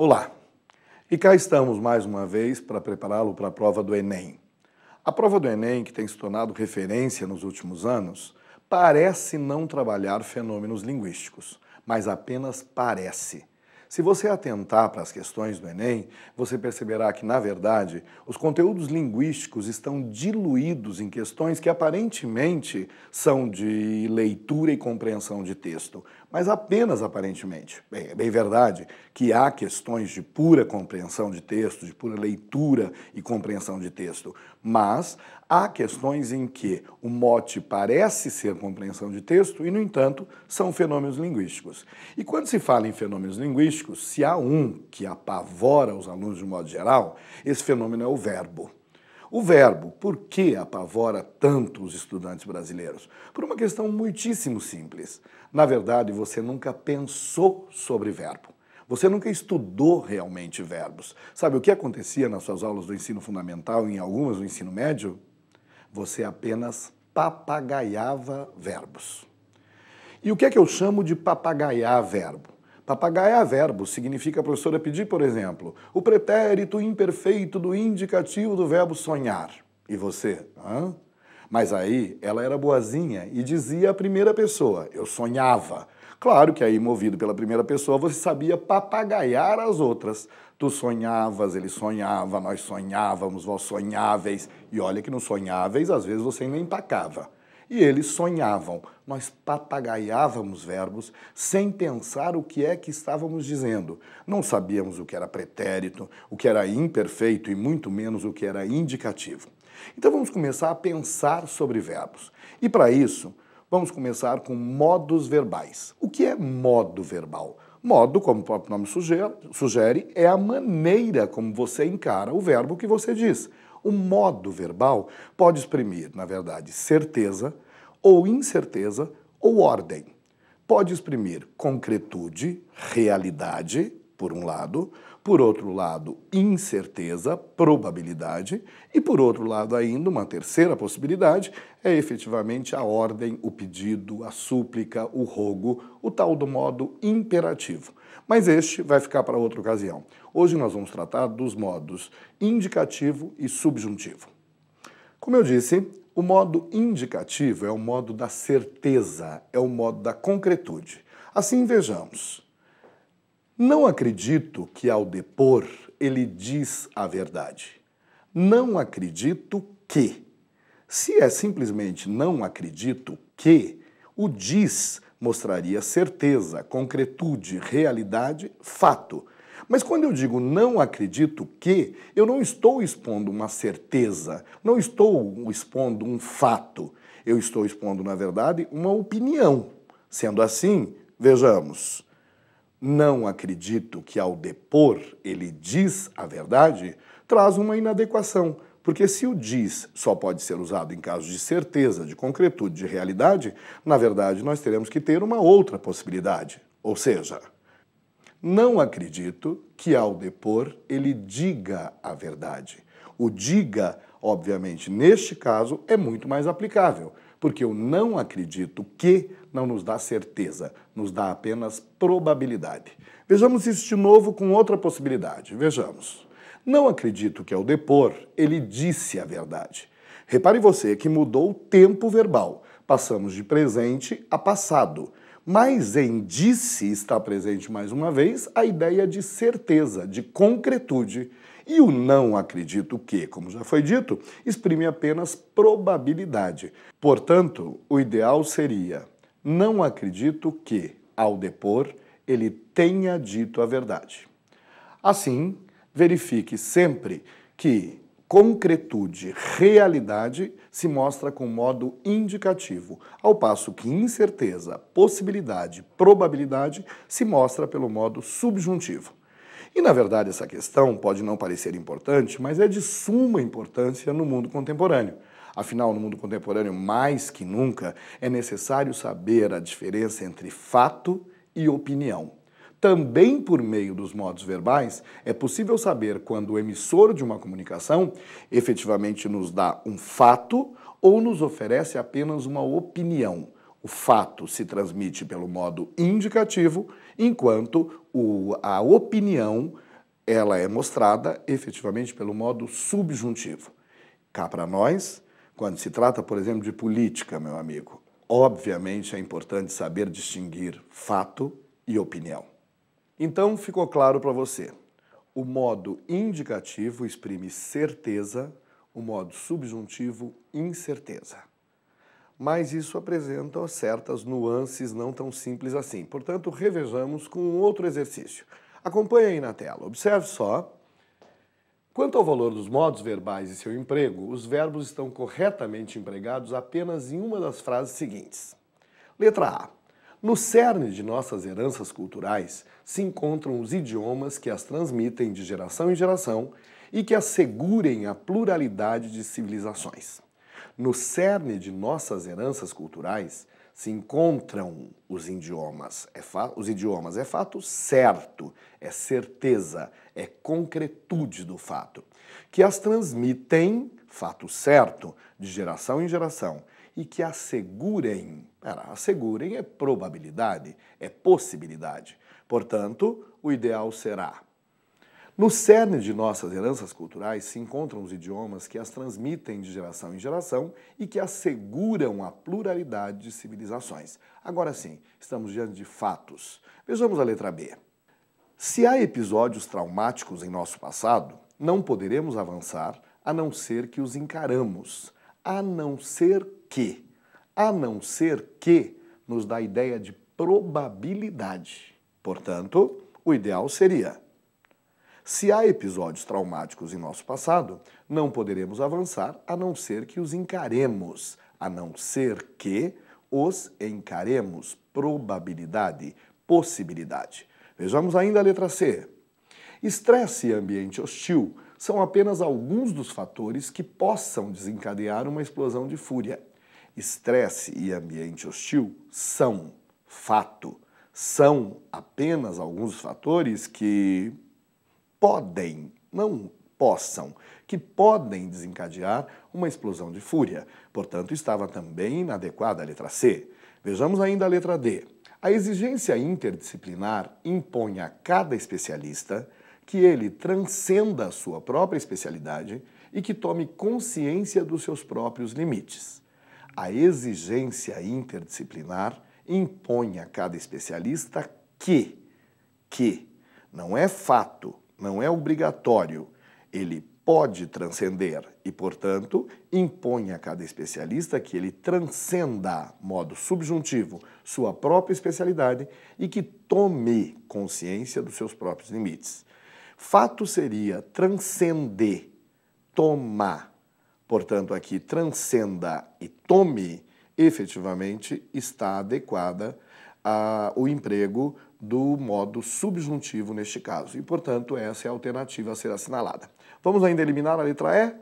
Olá, e cá estamos mais uma vez para prepará-lo para a prova do Enem. A prova do Enem, que tem se tornado referência nos últimos anos, parece não trabalhar fenômenos linguísticos, mas apenas parece. Se você atentar para as questões do Enem, você perceberá que, na verdade, os conteúdos linguísticos estão diluídos em questões que aparentemente são de leitura e compreensão de texto, mas apenas aparentemente. Bem, é bem verdade que há questões de pura compreensão de texto, de pura leitura e compreensão de texto, mas há questões em que o mote parece ser compreensão de texto e, no entanto, são fenômenos linguísticos. E quando se fala em fenômenos linguísticos, se há um que apavora os alunos de um modo geral, esse fenômeno é o verbo. O verbo, por que apavora tanto os estudantes brasileiros? Por uma questão muitíssimo simples. Na verdade, você nunca pensou sobre verbo. Você nunca estudou realmente verbos. Sabe o que acontecia nas suas aulas do ensino fundamental e em algumas do ensino médio? Você apenas papagaiava verbos. E o que é que eu chamo de papagaiar verbo? Papagaiar verbo significa a professora pedir, por exemplo, o pretérito imperfeito do indicativo do verbo sonhar. E você? Hã? Mas aí ela era boazinha e dizia a primeira pessoa, eu sonhava. Claro que aí, movido pela primeira pessoa, você sabia papagaiar as outras. Tu sonhavas, ele sonhava, nós sonhávamos, vós sonháveis. E olha que nos sonháveis, às vezes você ainda empacava. E eles sonhavam. Nós papagaiávamos verbos sem pensar o que é que estávamos dizendo. Não sabíamos o que era pretérito, o que era imperfeito e muito menos o que era indicativo. Então vamos começar a pensar sobre verbos. E para isso, vamos começar com modos verbais. O que é modo verbal? Modo, como o próprio nome sugere, é a maneira como você encara o verbo que você diz. O modo verbal pode exprimir, na verdade, certeza, ou incerteza, ou ordem. Pode exprimir concretude, realidade, por um lado, por outro lado, incerteza, probabilidade, e por outro lado ainda, uma terceira possibilidade, é efetivamente a ordem, o pedido, a súplica, o rogo, o tal do modo imperativo. Mas este vai ficar para outra ocasião. Hoje nós vamos tratar dos modos indicativo e subjuntivo. Como eu disse, o modo indicativo é o modo da certeza, é o modo da concretude. Assim, vejamos. Não acredito que ao depor ele diz a verdade. Não acredito que. Se é simplesmente não acredito que, o diz mostraria certeza, concretude, realidade, fato. Mas quando eu digo não acredito que, eu não estou expondo uma certeza, não estou expondo um fato. Eu estou expondo, na verdade, uma opinião. Sendo assim, vejamos. Não acredito que ao depor ele diz a verdade, traz uma inadequação. Porque se o diz só pode ser usado em casos de certeza, de concretude, de realidade, na verdade nós teremos que ter uma outra possibilidade. Ou seja, não acredito que ao depor ele diga a verdade. O diga, obviamente, neste caso, é muito mais aplicável, porque o não acredito que não nos dá certeza, nos dá apenas probabilidade. Vejamos isso de novo com outra possibilidade. Vejamos. Não acredito que ao depor ele disse a verdade. Repare você que mudou o tempo verbal. Passamos de presente a passado. Mas em disse está presente mais uma vez a ideia de certeza, de concretude. E o não acredito que, como já foi dito, exprime apenas probabilidade. Portanto, o ideal seria não acredito que, ao depor, ele tenha dito a verdade. Assim, verifique sempre que concretude, realidade, se mostra com modo indicativo, ao passo que incerteza, possibilidade, probabilidade se mostra pelo modo subjuntivo. E, na verdade, essa questão pode não parecer importante, mas é de suma importância no mundo contemporâneo. Afinal, no mundo contemporâneo, mais que nunca, é necessário saber a diferença entre fato e opinião. Também por meio dos modos verbais, é possível saber quando o emissor de uma comunicação efetivamente nos dá um fato ou nos oferece apenas uma opinião. O fato se transmite pelo modo indicativo, enquanto a opinião ela é mostrada efetivamente pelo modo subjuntivo. Cá para nós, quando se trata, por exemplo, de política, meu amigo, obviamente é importante saber distinguir fato e opinião. Então, ficou claro para você. O modo indicativo exprime certeza, o modo subjuntivo, incerteza. Mas isso apresenta certas nuances não tão simples assim. Portanto, revejamos com um outro exercício. Acompanhe aí na tela. Observe só. Quanto ao valor dos modos verbais e seu emprego, os verbos estão corretamente empregados apenas em uma das frases seguintes. Letra A. No cerne de nossas heranças culturais se encontram os idiomas que as transmitem de geração em geração e que assegurem a pluralidade de civilizações. No cerne de nossas heranças culturais se encontram os idiomas. Os idiomas é fato certo, é certeza, é concretude do fato, que as transmitem, fato certo, de geração em geração, e que assegurem é probabilidade, é possibilidade. Portanto, o ideal será: no cerne de nossas heranças culturais se encontram os idiomas que as transmitem de geração em geração e que asseguram a pluralidade de civilizações. Agora sim, estamos diante de fatos. Vejamos a letra B. Se há episódios traumáticos em nosso passado, não poderemos avançar a não ser que os encaramos. A não ser que. A não ser que nos dá a ideia de probabilidade. Portanto, o ideal seria: se há episódios traumáticos em nosso passado, não poderemos avançar a não ser que os encaremos. A não ser que os encaremos. Probabilidade, possibilidade. Vejamos ainda a letra C. Estresse e ambiente hostil são apenas alguns dos fatores que possam desencadear uma explosão de fúria. Estresse e ambiente hostil são fato. São apenas alguns dos fatores que podem, não possam, que podem desencadear uma explosão de fúria. Portanto, estava também inadequada a letra C. Vejamos ainda a letra D. A exigência interdisciplinar impõe a cada especialista que ele transcenda a sua própria especialidade e que tome consciência dos seus próprios limites. A exigência interdisciplinar impõe a cada especialista que não é fato, não é obrigatório, ele pode transcender e, portanto, impõe a cada especialista que ele transcenda, modo subjuntivo, sua própria especialidade e que tome consciência dos seus próprios limites. Fato seria transcender, tomar. Portanto, aqui transcenda e tome, efetivamente, está adequada ao emprego do modo subjuntivo neste caso. E, portanto, essa é a alternativa a ser assinalada. Vamos ainda eliminar a letra E?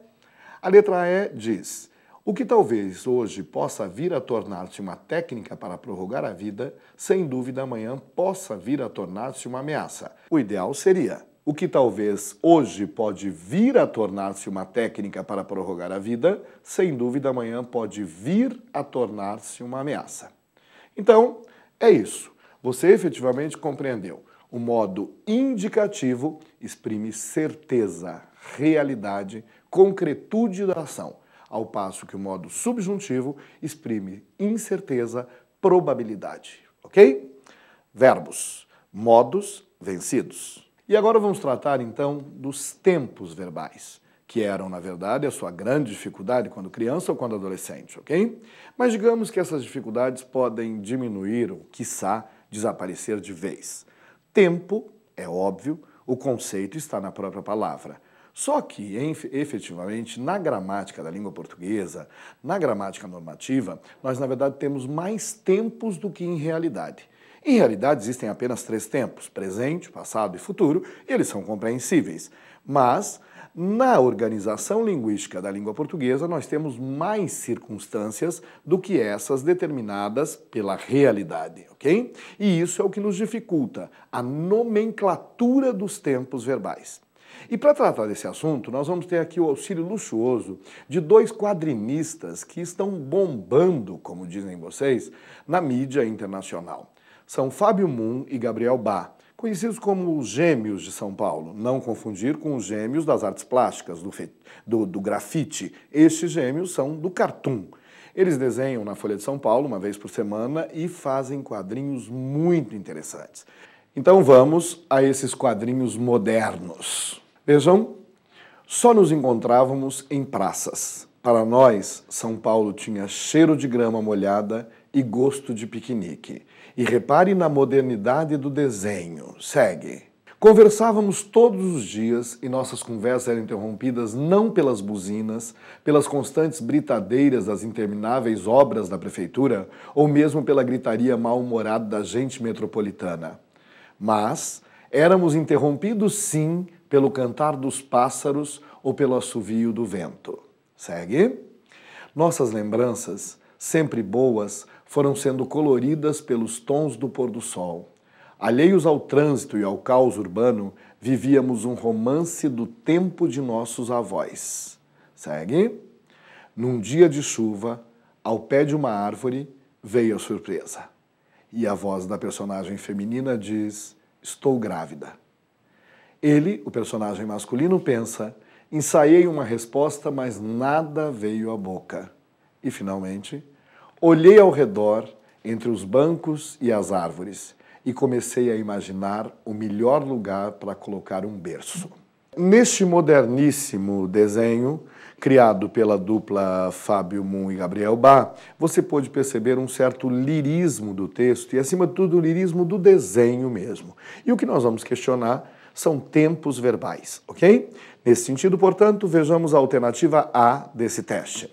A letra E diz: o que talvez hoje possa vir a tornar-se uma técnica para prorrogar a vida, sem dúvida amanhã possa vir a tornar-se uma ameaça. O ideal seria: o que talvez hoje pode vir a tornar-se uma técnica para prorrogar a vida, sem dúvida amanhã pode vir a tornar-se uma ameaça. Então, é isso. Você efetivamente compreendeu. O modo indicativo exprime certeza, realidade, concretude da ação, ao passo que o modo subjuntivo exprime incerteza, probabilidade. Ok? Verbos. Modos vencidos. E agora vamos tratar, então, dos tempos verbais, que eram, na verdade, a sua grande dificuldade quando criança ou quando adolescente, ok? Mas digamos que essas dificuldades podem diminuir ou, quiçá, desaparecer de vez. Tempo, é óbvio, o conceito está na própria palavra. Só que, efetivamente, na gramática da língua portuguesa, na gramática normativa, nós, na verdade, temos mais tempos do que em realidade. Em realidade, existem apenas 3 tempos, presente, passado e futuro, e eles são compreensíveis. Mas, na organização linguística da língua portuguesa, nós temos mais circunstâncias do que essas determinadas pela realidade, ok? E isso é o que nos dificulta, a nomenclatura dos tempos verbais. E para tratar desse assunto, nós vamos ter aqui o auxílio luxuoso de 2 quadrinistas que estão bombando, como dizem vocês, na mídia internacional. São Fábio Moon e Gabriel Bá, conhecidos como os gêmeos de São Paulo. Não confundir com os gêmeos das artes plásticas, do grafite. Estes gêmeos são do cartoon. Eles desenham na Folha de São Paulo uma vez por semana e fazem quadrinhos muito interessantes. Então vamos a esses quadrinhos modernos. Vejam, só nos encontrávamos em praças. Para nós, São Paulo tinha cheiro de grama molhada e gosto de piquenique. E repare na modernidade do desenho. Segue. Conversávamos todos os dias e nossas conversas eram interrompidas não pelas buzinas, pelas constantes britadeiras das intermináveis obras da prefeitura ou mesmo pela gritaria mal-humorada da gente metropolitana. Mas éramos interrompidos sim pelo cantar dos pássaros ou pelo assovio do vento. Segue. Nossas lembranças, sempre boas, foram sendo coloridas pelos tons do pôr do sol. Alheios ao trânsito e ao caos urbano, vivíamos um romance do tempo de nossos avós. Segue. Num dia de chuva, ao pé de uma árvore, veio a surpresa. E a voz da personagem feminina diz: estou grávida. Ele, o personagem masculino, pensa: ensaiei uma resposta, mas nada veio à boca. E, finalmente, olhei ao redor, entre os bancos e as árvores, e comecei a imaginar o melhor lugar para colocar um berço. Neste moderníssimo desenho, criado pela dupla Fábio Moon e Gabriel Bá, você pôde perceber um certo lirismo do texto e, acima de tudo, o lirismo do desenho mesmo. E o que nós vamos questionar são tempos verbais, ok? Nesse sentido, portanto, vejamos a alternativa A desse teste.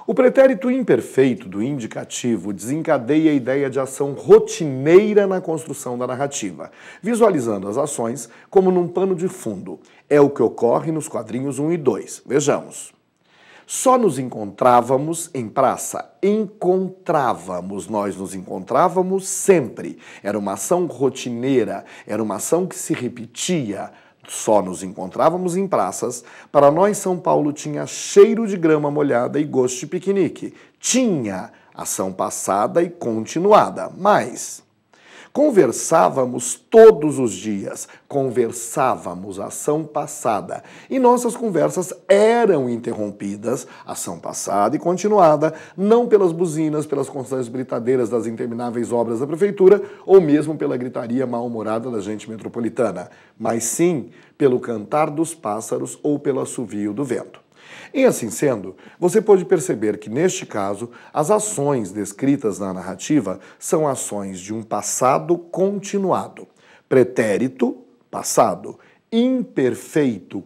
O pretérito imperfeito do indicativo desencadeia a ideia de ação rotineira na construção da narrativa, visualizando as ações como num pano de fundo. É o que ocorre nos quadrinhos 1 e 2. Vejamos. Só nos encontrávamos em praça. Nós nos encontrávamos sempre. Era uma ação rotineira, era uma ação que se repetia. Só nos encontrávamos em praças. Para nós, São Paulo tinha cheiro de grama molhada e gosto de piquenique. Tinha ação passada e continuada, mas conversávamos todos os dias, conversávamos ação passada, e nossas conversas eram interrompidas, ação passada e continuada, não pelas buzinas, pelas constantes britadeiras das intermináveis obras da prefeitura, ou mesmo pela gritaria mal-humorada da gente metropolitana, mas sim pelo cantar dos pássaros ou pelo assovio do vento. E assim sendo, você pode perceber que, neste caso, as ações descritas na narrativa são ações de um passado continuado. Pretérito, passado. Imperfeito,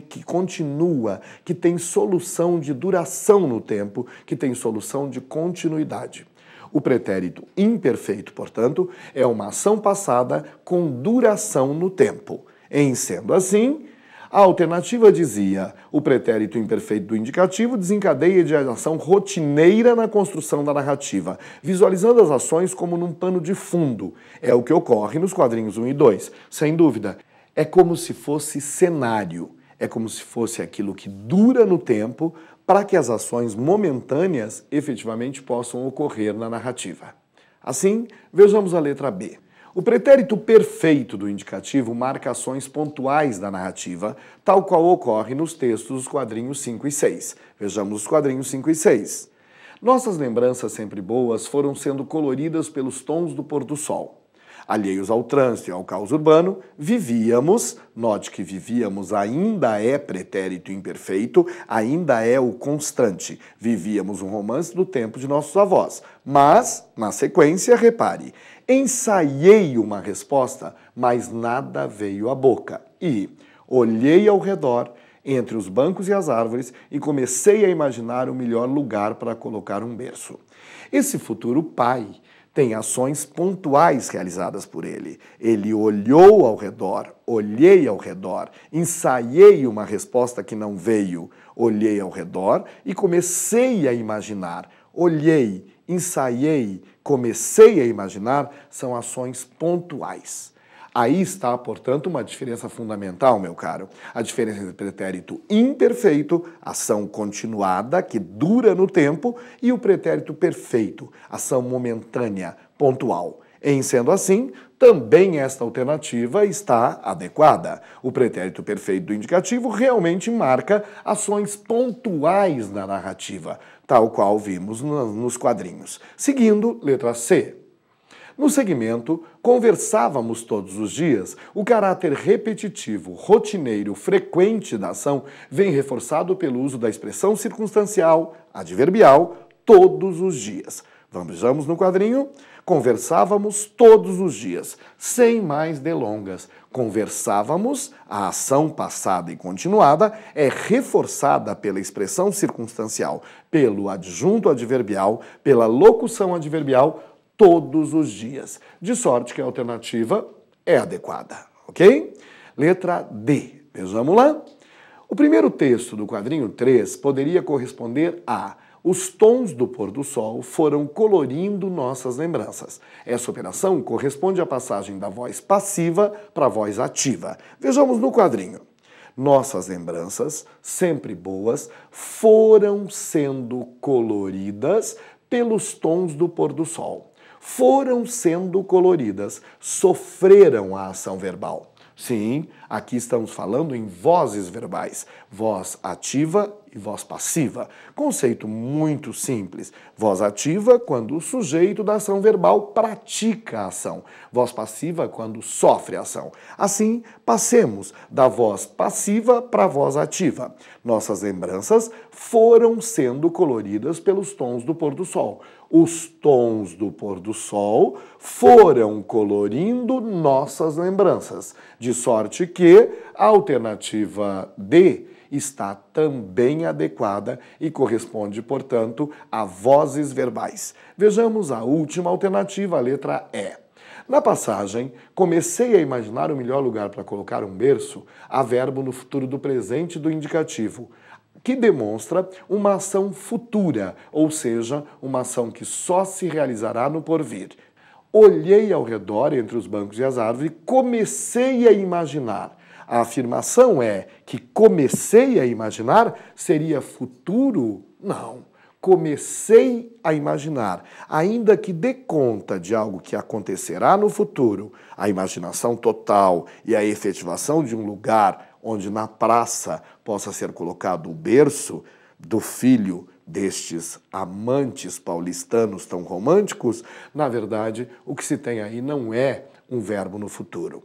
que continua, que tem solução de duração no tempo, que tem solução de continuidade. O pretérito imperfeito, portanto, é uma ação passada com duração no tempo. Em sendo assim, a alternativa dizia: o pretérito imperfeito do indicativo desencadeia de ação rotineira na construção da narrativa, visualizando as ações como num pano de fundo. É o que ocorre nos quadrinhos 1 e 2, sem dúvida. É como se fosse cenário, é como se fosse aquilo que dura no tempo para que as ações momentâneas efetivamente possam ocorrer na narrativa. Assim, vejamos a letra B. O pretérito perfeito do indicativo marca ações pontuais da narrativa, tal qual ocorre nos textos dos quadrinhos 5 e 6. Vejamos os quadrinhos 5 e 6. Nossas lembranças sempre boas foram sendo coloridas pelos tons do pôr do sol. Alheios ao trânsito e ao caos urbano, vivíamos, note que vivíamos ainda é pretérito imperfeito, ainda é o constante. Vivíamos um romance do tempo de nossos avós. Mas, na sequência, repare, ensaiei uma resposta, mas nada veio à boca. E olhei ao redor, entre os bancos e as árvores, e comecei a imaginar o melhor lugar para colocar um berço. Esse futuro pai tem ações pontuais realizadas por ele. Ele olhou ao redor, olhei ao redor, ensaiei uma resposta que não veio, olhei ao redor e comecei a imaginar. Olhei, ensaiei, comecei a imaginar, são ações pontuais. Aí está, portanto, uma diferença fundamental, meu caro. A diferença entre pretérito imperfeito, ação continuada, que dura no tempo, e o pretérito perfeito, ação momentânea, pontual. Em sendo assim, também esta alternativa está adequada. O pretérito perfeito do indicativo realmente marca ações pontuais na narrativa, tal qual vimos nos quadrinhos. Seguindo, letra C. No segmento, conversávamos todos os dias, o caráter repetitivo, rotineiro, frequente da ação vem reforçado pelo uso da expressão circunstancial, adverbial, todos os dias. Vejamos no quadrinho. Conversávamos todos os dias, sem mais delongas. Conversávamos, a ação passada e continuada, é reforçada pela expressão circunstancial, pelo adjunto adverbial, pela locução adverbial, todos os dias. De sorte que a alternativa é adequada, ok? Letra D. Vejamos lá. O primeiro texto do quadrinho 3 poderia corresponder a: os tons do pôr do sol foram colorindo nossas lembranças. Essa operação corresponde à passagem da voz passiva para a voz ativa. Vejamos no quadrinho. Nossas lembranças, sempre boas, foram sendo coloridas pelos tons do pôr do sol. Foram sendo coloridas, sofreram a ação verbal. Sim, aqui estamos falando em vozes verbais, voz ativa e voz passiva. Conceito muito simples. Voz ativa quando o sujeito da ação verbal pratica a ação. Voz passiva quando sofre a ação. Assim, passemos da voz passiva para a voz ativa. Nossas lembranças foram sendo coloridas pelos tons do pôr do sol. Os tons do pôr do sol foram colorindo nossas lembranças. De sorte que a alternativa D está também adequada e corresponde, portanto, a vozes verbais. Vejamos a última alternativa, a letra E. Na passagem, comecei a imaginar o melhor lugar para colocar um berço, há verbo no futuro do presente do indicativo, que demonstra uma ação futura, ou seja, uma ação que só se realizará no porvir. Olhei ao redor entre os bancos e as árvores e comecei a imaginar. A afirmação é que comecei a imaginar seria futuro? Não. Comecei a imaginar, ainda que dê conta de algo que acontecerá no futuro, a imaginação total e a efetivação de um lugar onde na praça possa ser colocado o berço do filho destes amantes paulistanos tão românticos, na verdade, o que se tem aí não é um verbo no futuro.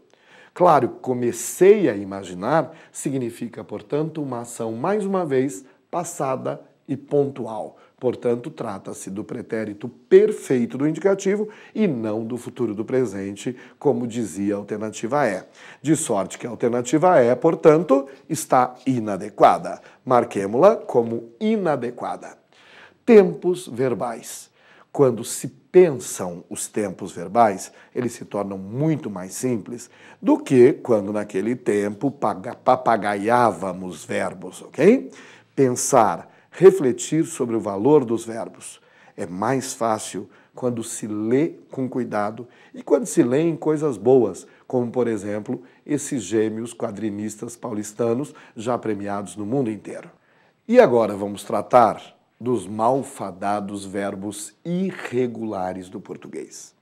Claro, comecei a imaginar significa, portanto, uma ação, mais uma vez, passada e pontual. Portanto, trata-se do pretérito perfeito do indicativo e não do futuro do presente, como dizia a alternativa E. De sorte que a alternativa E, portanto, está inadequada. Marquemo-la como inadequada. Tempos verbais. Quando se pensam os tempos verbais, eles se tornam muito mais simples do que quando naquele tempo papagaiávamos verbos, ok? Pensar, refletir sobre o valor dos verbos. É mais fácil quando se lê com cuidado e quando se lê em coisas boas, como, por exemplo, esses gêmeos quadrinistas paulistanos já premiados no mundo inteiro. E agora vamos tratar dos malfadados verbos irregulares do português.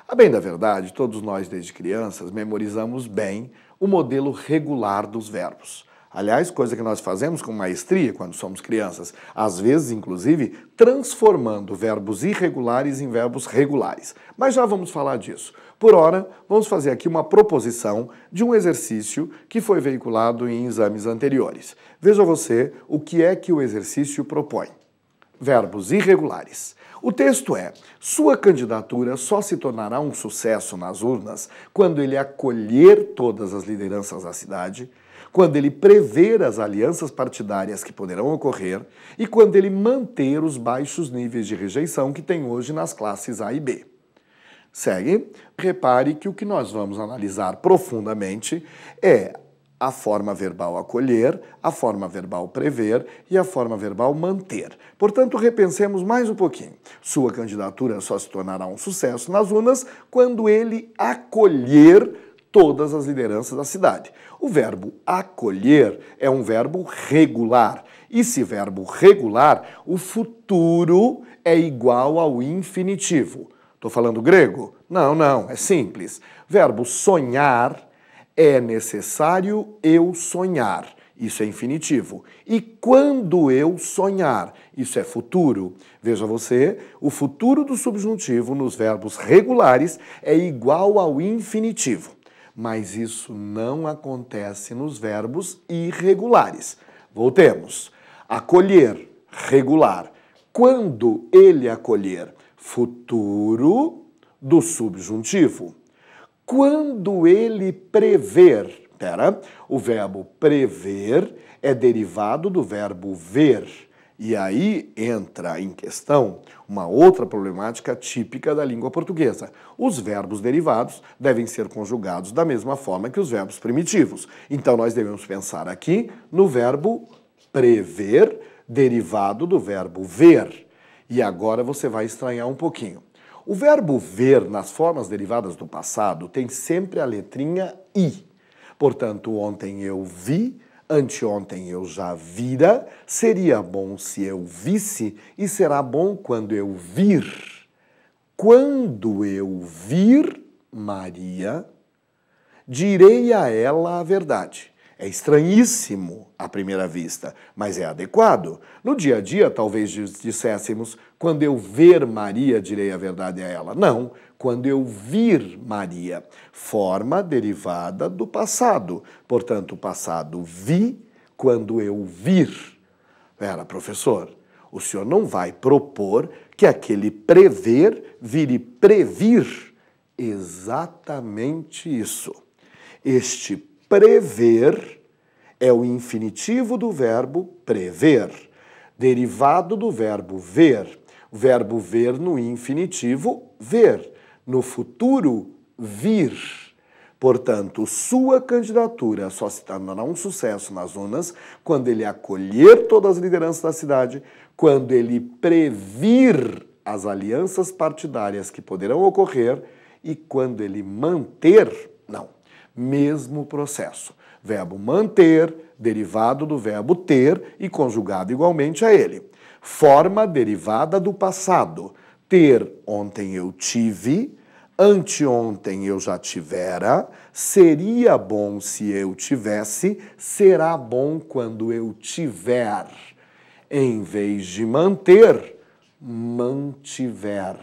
A bem da verdade, todos nós desde crianças memorizamos bem o modelo regular dos verbos. Aliás, coisa que nós fazemos com maestria quando somos crianças, às vezes, inclusive, transformando verbos irregulares em verbos regulares. Mas já vamos falar disso. Por ora, vamos fazer aqui uma proposição de um exercício que foi veiculado em exames anteriores. Veja você o que é que o exercício propõe. Verbos irregulares. O texto é: sua candidatura só se tornará um sucesso nas urnas quando ele acolher todas as lideranças da cidade, quando ele prever as alianças partidárias que poderão ocorrer e quando ele manter os baixos níveis de rejeição que tem hoje nas classes A e B. Segue. Repare que o que nós vamos analisar profundamente é a forma verbal acolher, a forma verbal prever e a forma verbal manter. Portanto, repensemos mais um pouquinho. Sua candidatura só se tornará um sucesso nas urnas quando ele acolher todas as lideranças da cidade. O verbo acolher é um verbo regular. E se verbo regular, o futuro é igual ao infinitivo. Estou falando grego? Não, não, é simples. Verbo sonhar, é necessário eu sonhar. Isso é infinitivo. E quando eu sonhar? Isso é futuro. Veja você, o futuro do subjuntivo nos verbos regulares é igual ao infinitivo. Mas isso não acontece nos verbos irregulares. Voltemos. Acolher, regular. Quando ele acolher? Futuro do subjuntivo. Quando ele prever, o verbo prever é derivado do verbo ver. E aí entra em questão uma outra problemática típica da língua portuguesa. Os verbos derivados devem ser conjugados da mesma forma que os verbos primitivos. Então nós devemos pensar aqui no verbo prever, derivado do verbo ver. E agora você vai estranhar um pouquinho. O verbo ver, nas formas derivadas do passado, tem sempre a letrinha I. Portanto, ontem eu vi, anteontem eu já vira, seria bom se eu visse e será bom quando eu vir. Quando eu vir Maria, direi a ela a verdade. É estranhíssimo à primeira vista, mas é adequado. No dia a dia, talvez disséssemos, quando eu ver Maria, direi a verdade a ela. Não, quando eu vir Maria. Forma derivada do passado. Portanto, o passado vi, quando eu vir. Professor, o senhor não vai propor que aquele prever vire previr. Exatamente isso. Este prever é o infinitivo do verbo prever, derivado do verbo ver. O verbo ver no infinitivo, ver. No futuro, vir. Portanto, sua candidatura só se tornará um sucesso nas urnas quando ele acolher todas as lideranças da cidade, quando ele previr as alianças partidárias que poderão ocorrer e quando ele manter, mesmo processo. Verbo manter, derivado do verbo ter e conjugado igualmente a ele. Forma derivada do passado. Ter, ontem eu tive, anteontem eu já tivera, seria bom se eu tivesse, será bom quando eu tiver. Em vez de manter, mantiver.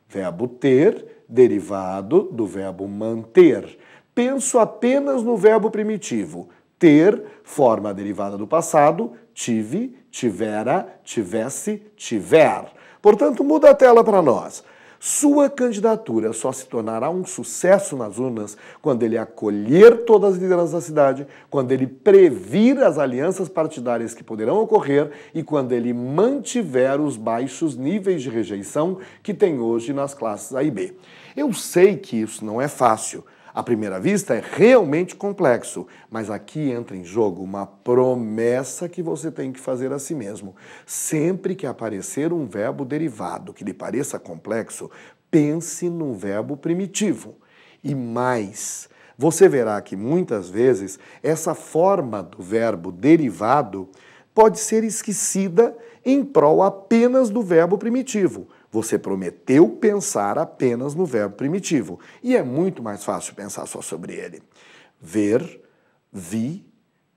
Verbo ter, derivado do verbo manter. Penso apenas no verbo primitivo. Ter, forma derivada do passado, tive, tivera, tivesse, tiver. Portanto, muda a tela para nós. Sua candidatura só se tornará um sucesso nas urnas quando ele acolher todas as lideranças da cidade, quando ele previr as alianças partidárias que poderão ocorrer e quando ele mantiver os baixos níveis de rejeição que tem hoje nas classes A e B. Eu sei que isso não é fácil. À primeira vista é realmente complexo, mas aqui entra em jogo uma promessa que você tem que fazer a si mesmo. Sempre que aparecer um verbo derivado que lhe pareça complexo, pense num verbo primitivo. E mais, você verá que muitas vezes essa forma do verbo derivado pode ser esquecida em prol apenas do verbo primitivo. Você prometeu pensar apenas no verbo primitivo. E é muito mais fácil pensar só sobre ele. Ver, vi,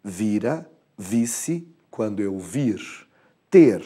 vira, visse, quando eu vir. Ter,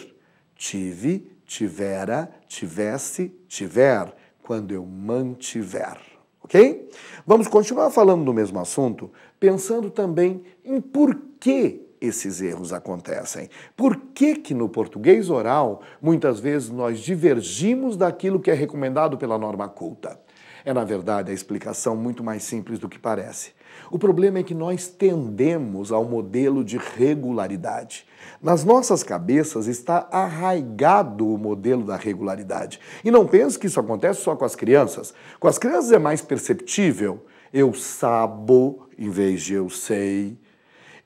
tive, tivera, tivesse, tiver, quando eu mantiver. Ok? Vamos continuar falando do mesmo assunto, pensando também em por que esses erros acontecem. Por que no português oral, muitas vezes nós divergimos daquilo que é recomendado pela norma culta? É, na verdade, a explicação muito mais simples do que parece. O problema é que nós tendemos ao modelo de regularidade. Nas nossas cabeças está arraigado o modelo da regularidade. E não pense que isso acontece só com as crianças. Com as crianças é mais perceptível. Eu sabo, em vez de eu sei.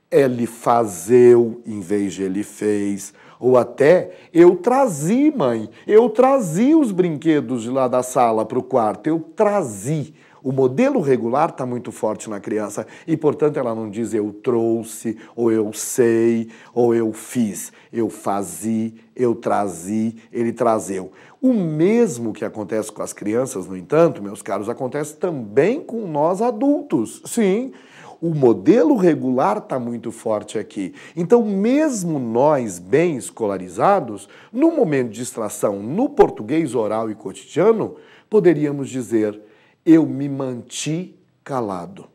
Ele fazeu em vez de ele fez, ou até eu trazi, mãe, eu trazi os brinquedos de lá da sala para o quarto, eu trazi. O modelo regular está muito forte na criança e, portanto, ela não diz eu trouxe, ou eu sei, ou eu fiz. Eu fazi, eu trazi, ele trazeu. O mesmo que acontece com as crianças, no entanto, meus caros, acontece também com nós adultos. Sim, o modelo regular está muito forte aqui. Então, mesmo nós, bem escolarizados, no momento de distração no português oral e cotidiano, poderíamos dizer: eu me manti calado.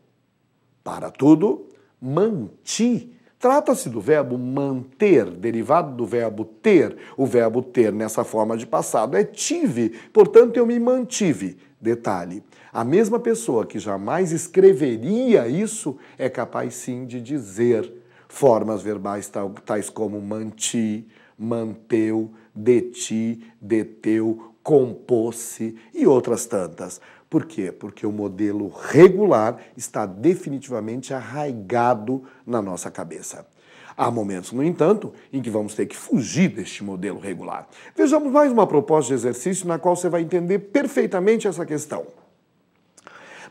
Para tudo, manti. Trata-se do verbo manter, derivado do verbo ter. O verbo ter, nessa forma de passado, é tive. Portanto, eu me mantive. Detalhe, a mesma pessoa que jamais escreveria isso é capaz, sim, de dizer formas verbais tais como manti, manteu, deti, deteu, compôs-se e outras tantas. Por quê? Porque o modelo regular está definitivamente arraigado na nossa cabeça. Há momentos, no entanto, em que vamos ter que fugir deste modelo regular. Vejamos mais uma proposta de exercício na qual você vai entender perfeitamente essa questão.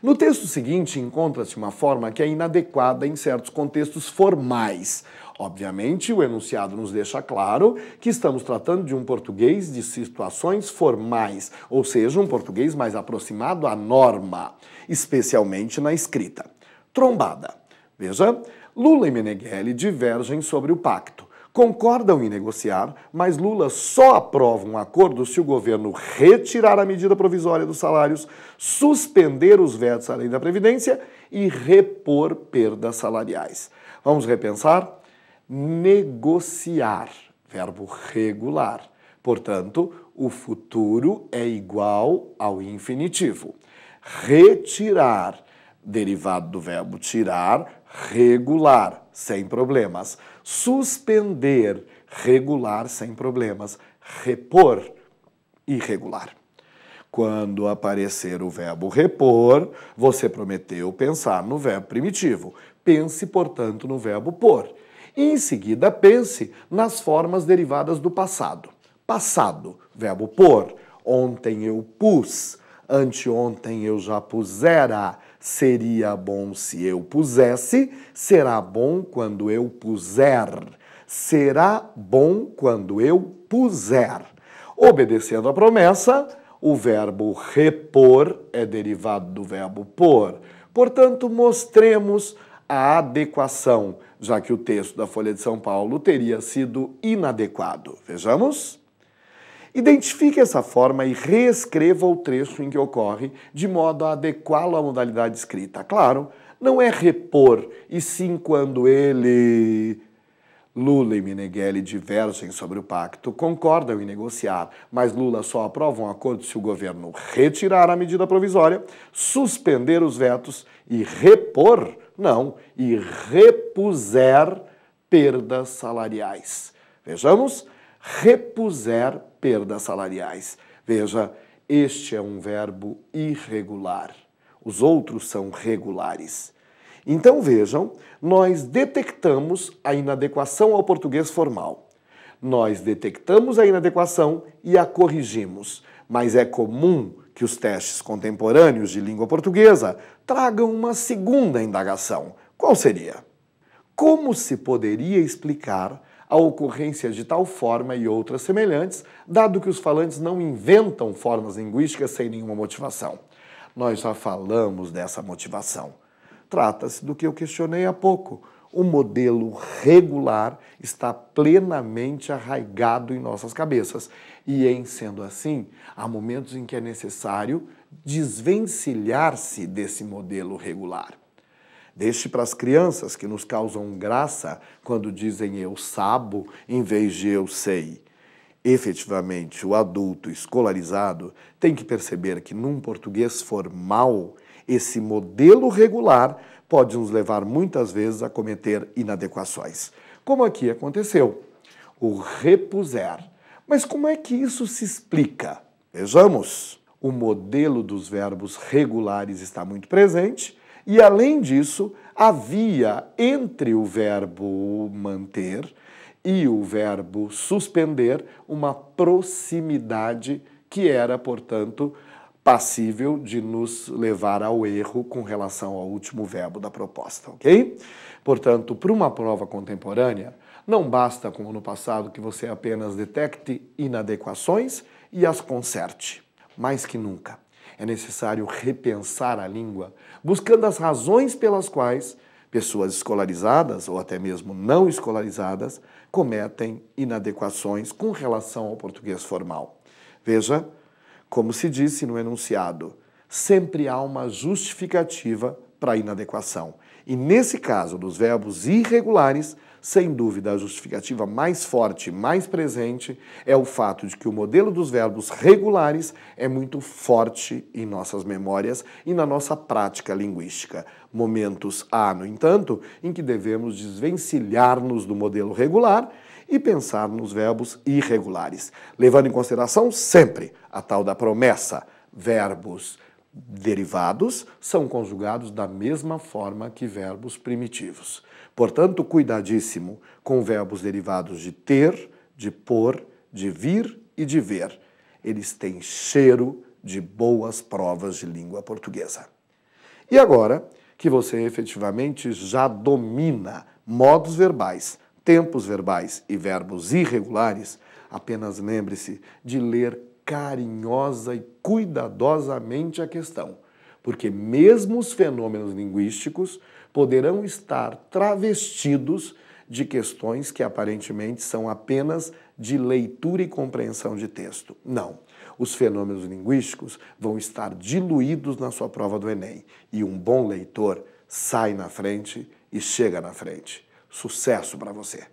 No texto seguinte, encontra-se uma forma que é inadequada em certos contextos formais. Obviamente, o enunciado nos deixa claro que estamos tratando de um português de situações formais, ou seja, um português mais aproximado à norma, especialmente na escrita. Trombada. Veja, Lula e Meneghelli divergem sobre o pacto. Concordam em negociar, mas Lula só aprova um acordo se o governo retirar a medida provisória dos salários, suspender os vetos à lei da Previdência e repor perdas salariais. Vamos repensar? Negociar, verbo regular. Portanto, o futuro é igual ao infinitivo. Retirar, derivado do verbo tirar, regular, sem problemas. Suspender, regular, sem problemas. Repor, irregular. Quando aparecer o verbo repor, você prometeu pensar no verbo primitivo. Pense, portanto, no verbo pôr. E, em seguida, pense nas formas derivadas do passado. Passado, verbo pôr. Ontem eu pus. Anteontem eu já pusera. Seria bom se eu pusesse. Será bom quando eu puser. Será bom quando eu puser. Obedecendo a promessa, o verbo repor é derivado do verbo pôr. Portanto, mostremos a adequação, já que o texto da Folha de São Paulo teria sido inadequado. Vejamos? Identifique essa forma e reescreva o trecho em que ocorre, de modo a adequá-lo à modalidade escrita. Claro, não é repor, e sim quando ele... Lula e Meneghelli divergem sobre o pacto, concordam em negociar, mas Lula só aprova um acordo se o governo retirar a medida provisória, suspender os vetos e repor, não, e repuser perdas salariais. Vejamos, repuser perdas salariais. Veja, este é um verbo irregular. Os outros são regulares. Então, vejam, nós detectamos a inadequação ao português formal. Nós detectamos a inadequação e a corrigimos, mas é comum que os testes contemporâneos de língua portuguesa tragam uma segunda indagação. Qual seria? Como se poderia explicar a ocorrência de tal forma e outras semelhantes, dado que os falantes não inventam formas linguísticas sem nenhuma motivação? Nós já falamos dessa motivação. Trata-se do que eu questionei há pouco. O modelo regular está plenamente arraigado em nossas cabeças. E, em sendo assim, há momentos em que é necessário desvencilhar-se desse modelo regular. Deixe para as crianças que nos causam graça quando dizem eu sabo em vez de eu sei. Efetivamente, o adulto escolarizado tem que perceber que num português formal, esse modelo regular pode nos levar muitas vezes a cometer inadequações, como aqui aconteceu, o repuser. Mas como é que isso se explica? Vejamos. O modelo dos verbos regulares está muito presente e, além disso, havia entre o verbo manter e o verbo suspender uma proximidade que era, portanto, passível de nos levar ao erro com relação ao último verbo da proposta, ok? Portanto, para uma prova contemporânea, não basta, como no passado, que você apenas detecte inadequações e as conserte. Mais que nunca, é necessário repensar a língua, buscando as razões pelas quais pessoas escolarizadas ou até mesmo não escolarizadas cometem inadequações com relação ao português formal. Veja, como se disse no enunciado, sempre há uma justificativa para a inadequação. E nesse caso dos verbos irregulares, sem dúvida a justificativa mais forte, mais presente, é o fato de que o modelo dos verbos regulares é muito forte em nossas memórias e na nossa prática linguística. Momentos há, no entanto, em que devemos desvencilhar-nos do modelo regular e pensar nos verbos irregulares, levando em consideração sempre a tal da promessa, verbos derivados são conjugados da mesma forma que verbos primitivos. Portanto, cuidadíssimo com verbos derivados de ter, de pôr, de vir e de ver. Eles têm cheiro de boas provas de língua portuguesa. E agora que você efetivamente já domina modos verbais, tempos verbais e verbos irregulares, apenas lembre-se de ler carinhosa e cuidadosamente a questão, porque mesmo os fenômenos linguísticos poderão estar travestidos de questões que aparentemente são apenas de leitura e compreensão de texto. Não. Os fenômenos linguísticos vão estar diluídos na sua prova do Enem e um bom leitor sai na frente e chega na frente. Sucesso para você!